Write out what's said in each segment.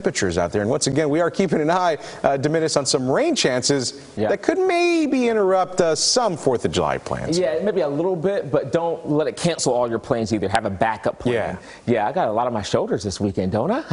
Temperatures out there, and once again we are keeping an eye, Diminis, on some rain chances that could maybe interrupt some 4th of July plans. Yeah, maybe a little bit, but don't let it cancel all your plans either. Have a backup plan. Yeah, I got a lot on my shoulders this weekend, don't I?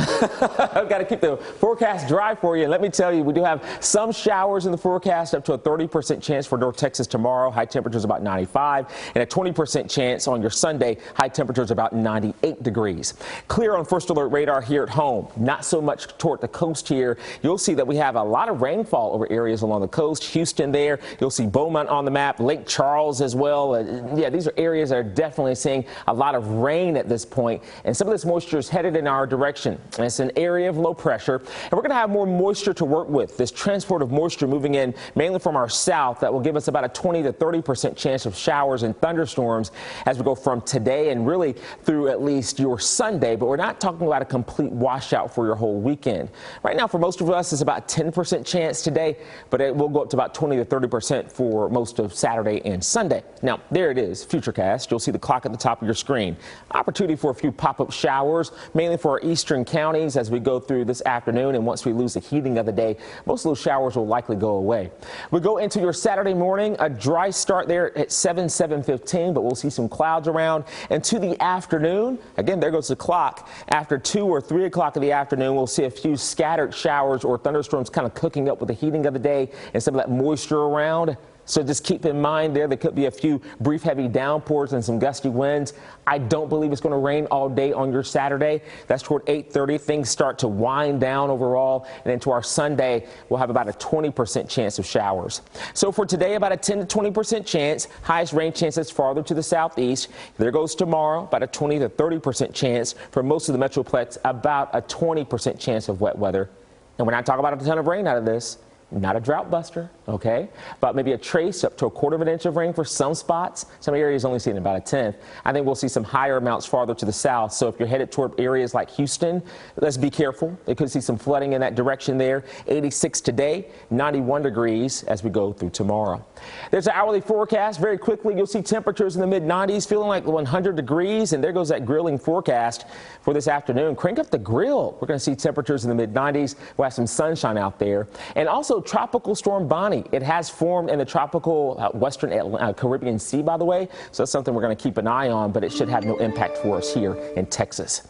I've got to keep the forecast dry for you. And let me tell you, we do have some showers in the forecast, up to a 30% chance for North Texas tomorrow. High temperatures about 95, and a 20% chance on your Sunday. High temperatures about 98 degrees. Clear on first alert radar here at home. Not so much toward the coast here. You'll see that we have a lot of rainfall over areas along the coast. Houston there. You'll see Beaumont on the map. Lake Charles as well. Yeah, these are areas that are definitely seeing a lot of rain at this point. And some of this moisture is headed in our direction. And it's an area of low pressure. And we're going to have more moisture to work with. This transport of moisture moving in mainly from our south that will give us about a 20 to 30% chance of showers and thunderstorms as we go from today and really through at least your Sunday. But we're not talking about a complete washout for your whole weekend. Right now, for most of us, it's about 10% chance today, but it will go up to about 20 to 30% for most of Saturday and Sunday. Now, there it is, Futurecast. You'll see the clock at the top of your screen. Opportunity for a few pop-up showers, mainly for our eastern counties as we go through this afternoon. And once we lose the heating of the day, most of those showers will likely go away. We go into your Saturday morning, a dry start there at 7:15, but we'll see some clouds around. And to the afternoon, again, there goes the clock. After 2 or 3 o'clock in the afternoon, we'll see a few scattered showers or thunderstorms kind of cooking up with the heating of the day and some of that moisture around. So just keep in mind there could be a few brief heavy downpours and some gusty winds. I don't believe it's going to rain all day on your Saturday. That's toward 8:30. Things start to wind down overall. And into our Sunday, we'll have about a 20% chance of showers. So for today, about a 10 to 20% chance. Highest rain chances farther to the southeast. There goes tomorrow, about a 20 to 30% chance. For most of the Metroplex, about a 20% chance of wet weather. And we're not talking about a ton of rain out of this. Not a drought buster, okay? But maybe a trace up to a 1/4 of an inch of rain for some spots. Some areas only seeing about a 10th. I think we'll see some higher amounts farther to the south. So if you're headed toward areas like Houston, let's be careful. They could see some flooding in that direction there. 86 today, 91 degrees as we go through tomorrow. There's an hourly forecast. Very quickly, you'll see temperatures in the mid-90s, feeling like 100 degrees. And there goes that grilling forecast for this afternoon. Crank up the grill. We're going to see temperatures in the mid-90s. We'll have some sunshine out there. And also, Tropical Storm Bonnie. It has formed in the tropical western Caribbean Sea, by the way. So that's something we're going to keep an eye on, but it should have no impact for us here in Texas.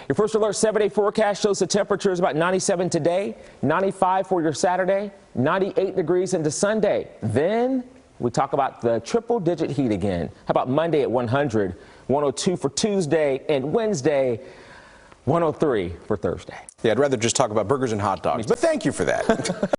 Your first alert 7-day forecast shows the temperature is about 97 today, 95 for your Saturday, 98 degrees into Sunday. Then we talk about the triple-digit heat again. How about Monday at 100, 102 for Tuesday, and Wednesday, 103 for Thursday. Yeah, I'd rather just talk about burgers and hot dogs, but thank you for that.